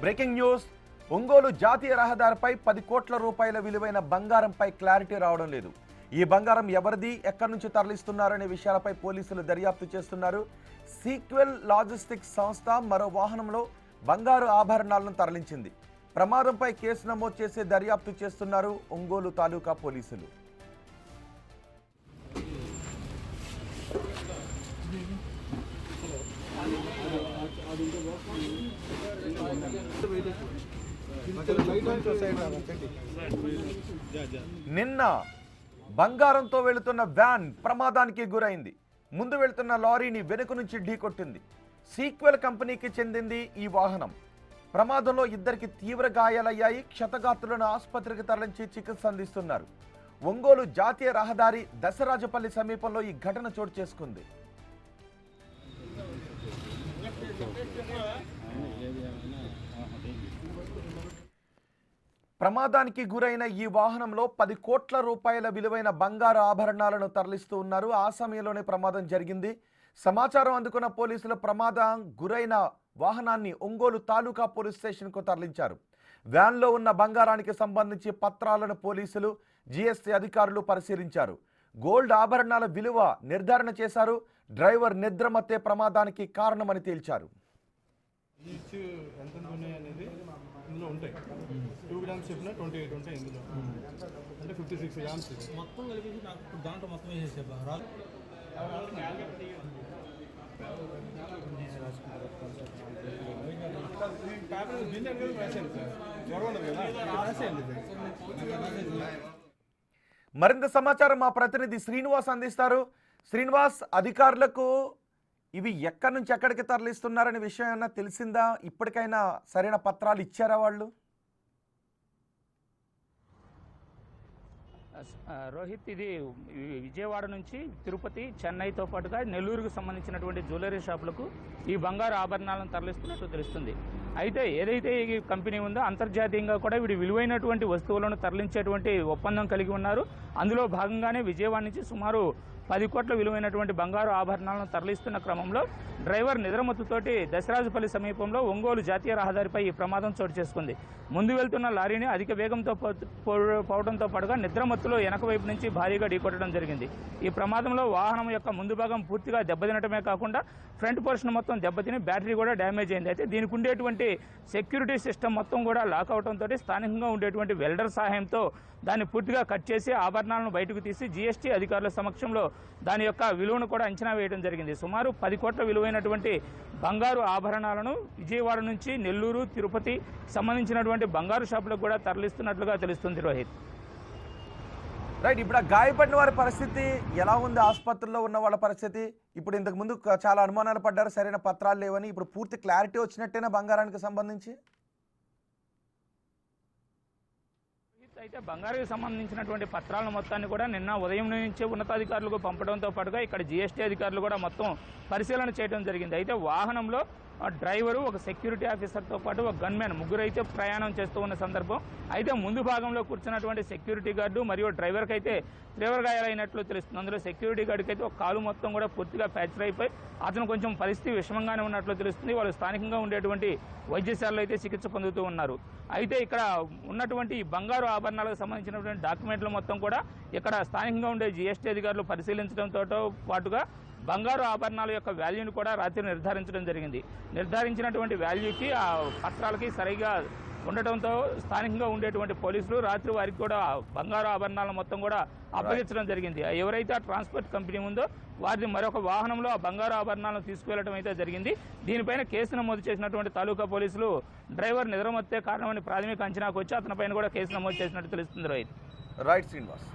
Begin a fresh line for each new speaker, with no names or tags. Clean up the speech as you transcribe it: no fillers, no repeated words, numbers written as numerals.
Breaking news. Ongole జాతీయ రహదారిపై 10 కోట్ల రూపాయల విలువైన బంగారంపై క్లారిటీ రావడం లేదు. ఈ బంగారం ఎవరిది, ఎక్కడి నుంచి తరలిస్తున్నారనే విషయాలపై పోలీసులు దర్యాప్తు చేస్తున్నారు. సీక్వెల్ లాజిస్టిక్స్ సంస్థ మరో వాహనంలో బంగారు ఆభరణాలను తరలించింది. ప్రమాదంపై కేసు నమోదు చేసి దర్యాప్తు చేస్తున్నారు ఒంగోలు తాలూకా పోలీసులు. నిన్న బంగారంతో వెళుతున్న వ్యాన్ ప్రమాదానికి గురైంది. ముందు వెళుతున్న లారీని వెనుక నుంచి ఢీకొట్టింది. సీక్వెల్ కంపెనీకి చెందింది ఈ వాహనం. ప్రమాదంలో ఇద్దరికి తీవ్ర గాయాలయ్యాయి. క్షతగాత్రులను ఆసుపత్రికి తరలించి చికిత్స అందిస్తున్నారు. ఒంగోలు జాతీయ రహదారి దశరాజపల్లి సమీపంలో ఈ ఘటన చోటు చేసుకుంది. ప్రమాదానికి గురైన ఈ వాహనంలో 10 కోట్ల రూపాయల విలువైన బంగారు ఆభరణాలను తరలిస్తూ ఉన్నారు. ఆ సమయంలోనే ప్రమాదం జరిగింది. సమాచారం అందుకున్న పోలీసులు ప్రమాదం గురైన వాహనాన్ని ఒంగోలు తాలూకా పోలీస్ స్టేషన్కు తరలించారు. వ్యాన్లో ఉన్న బంగారానికి సంబంధించి పత్రాలను పోలీసులు, జీఎస్టీ అధికారులు పరిశీలించారు. గోల్డ్ ఆభరణాల విలువ నిర్ధారణ చేశారు. డ్రైవర్ నిద్రమత్తే ప్రమాదానికి కారణమని తేల్చారు.
ఇందులో ఉంటాయి 2 గ్రామ్స్ చెప్పిన 28 ఉంటాయి. ఇందులో అంటే 56 గ్రామ్స్
మొత్తం కలిపి నాకు దాంట్లో మొత్తం వేసేసే
మరింత సమాచారం మా ప్రతినిధి శ్రీనివాస్ అందిస్తారు. శ్రీనివాస్, అధికారులకు ఇవి ఎక్కడి నుంచి ఎక్కడికి తరలిస్తున్నారనే విషయం ఏమన్నా తెలిసిందా? ఇప్పటికైనా సరైన పత్రాలు ఇచ్చారా వాళ్ళు?
రోహిత్, ఇది విజయవాడ నుంచి తిరుపతి, చెన్నైతో పాటుగా నెల్లూరుకు సంబంధించినటువంటి జ్యువెలరీ షాపులకు ఈ బంగారు ఆభరణాలను తరలిస్తున్నట్టు తెలుస్తుంది. అయితే ఏదైతే ఈ కంపెనీ ఉందో అంతర్జాతీయంగా కూడా వీడి విలువైనటువంటి వస్తువులను తరలించేటువంటి ఒప్పందం కలిగి ఉన్నారు. అందులో భాగంగానే విజయవాడ నుంచి సుమారు 10 కోట్ల విలువైనటువంటి బంగారు ఆభరణాలను తరలిస్తున్న క్రమంలో డ్రైవర్ నిద్రమత్తుతోటి దశరాజపల్లి సమీపంలో ఒంగోలు జాతీయ రహదారిపై ఈ ప్రమాదం చోటు చేసుకుంది. ముందు వెళ్తున్న లారీని అధిక వేగంతో పోవడంతో పాటుగా నిద్రమత్తులో వెనక వైపు నుంచి భారీగా ఢీకొట్టడం జరిగింది. ఈ ప్రమాదంలో వాహనం యొక్క ముందు భాగం పూర్తిగా దెబ్బతినటమే కాకుండా ఫ్రంట్ పోర్షన్ మొత్తం దెబ్బతిని బ్యాటరీ కూడా డ్యామేజ్ అయింది. అయితే దీనికి ఉండేటువంటి సెక్యూరిటీ సిస్టమ్ మొత్తం కూడా లాక్ అవడంతో స్థానికంగా ఉండేటువంటి వెల్డర్ సహాయంతో దాన్ని పూర్తిగా కట్ చేసి ఆభరణాలను బయటకు తీసి జీఎస్టీ అధికారుల సమక్షంలో దాని యొక్క విలువను కూడా అంచనా వేయడం జరిగింది. సుమారు 10 కోట్ల విలువైనటువంటి బంగారు ఆభరణాలను విజయవాడ నుంచి నెల్లూరు, తిరుపతి సంబంధించినటువంటి బంగారు షాపులకు కూడా తరలిస్తున్నట్లుగా తెలుస్తుంది. రోహిత్,
రైట్. ఇప్పుడు గాయపడిన వారి పరిస్థితి ఎలా ఉంది? ఆసుపత్రిలో ఉన్న వాళ్ళ పరిస్థితి? ఇప్పుడు ఇంతకు ముందు చాలా అనుమానాలు పడ్డారు, సరైన పత్రాలు లేవని. ఇప్పుడు పూర్తి క్లారిటీ వచ్చినట్టేనా బంగారానికి సంబంధించి?
అయితే బంగారుకు సంబంధించినటువంటి పత్రాలను మొత్తాన్ని కూడా నిన్న ఉదయం నుంచే ఉన్నతాధికారులకు పంపడంతో పాటుగా ఇక్కడ జీఎస్టీ అధికారులు కూడా మొత్తం పరిశీలన చేయడం జరిగింది. అయితే వాహనంలో డ్రైవరు, ఒక సెక్యూరిటీ ఆఫీసర్తో పాటు ఒక గన్మెన్, ముగ్గురు అయితే ప్రయాణం చేస్తూ ఉన్న సందర్భం. అయితే ముందు భాగంలో కూర్చున్నటువంటి సెక్యూరిటీ గార్డు మరియు డ్రైవర్కి అయితే తీవ్ర గాయాలైనట్లు తెలుస్తుంది. అందులో సెక్యూరిటీ గార్డుకి అయితే ఒక కాలు మొత్తం కూడా పూర్తిగా ఫ్రాక్చర్ అయిపోయి అతను కొంచెం పరిస్థితి విషమంగానే ఉన్నట్లు తెలుస్తుంది. వాళ్ళు స్థానికంగా ఉండేటువంటి వైద్యశాలలో అయితే చికిత్స పొందుతూ ఉన్నారు. అయితే ఇక్కడ ఉన్నటువంటి బంగారు ఆభరణాలకు సంబంధించినటువంటి డాక్యుమెంట్లు మొత్తం కూడా ఇక్కడ స్థానికంగా ఉండే జీఎస్టీ అధికారులు పరిశీలించడంతో పాటుగా బంగారు ఆభరణాల యొక్క వాల్యూని కూడా రాత్రి నిర్ధారించడం జరిగింది. నిర్ధారించినటువంటి వాల్యూకి ఆ పత్రాలకి సరిగా ఉండటంతో స్థానికంగా ఉండేటువంటి పోలీసులు రాత్రి వారికి కూడా బంగారు ఆభరణాలను మొత్తం కూడా అప్పగించడం జరిగింది. ఎవరైతే ఆ ట్రాన్స్పోర్ట్ కంపెనీ ఉందో వారిని మరొక వాహనంలో ఆ బంగారు ఆభరణాలను తీసుకువెళ్లడం అయితే జరిగింది. దీనిపైన కేసు నమోదు చేసినటువంటి తాలూకా పోలీసులు డ్రైవర్ నిద్రమత్తే కారణమని ప్రాథమిక అంచనాకు వచ్చి అతనిపైన కూడా కేసు నమోదు చేసినట్టు తెలుస్తుంది.
రైట్ శ్రీనివాస్.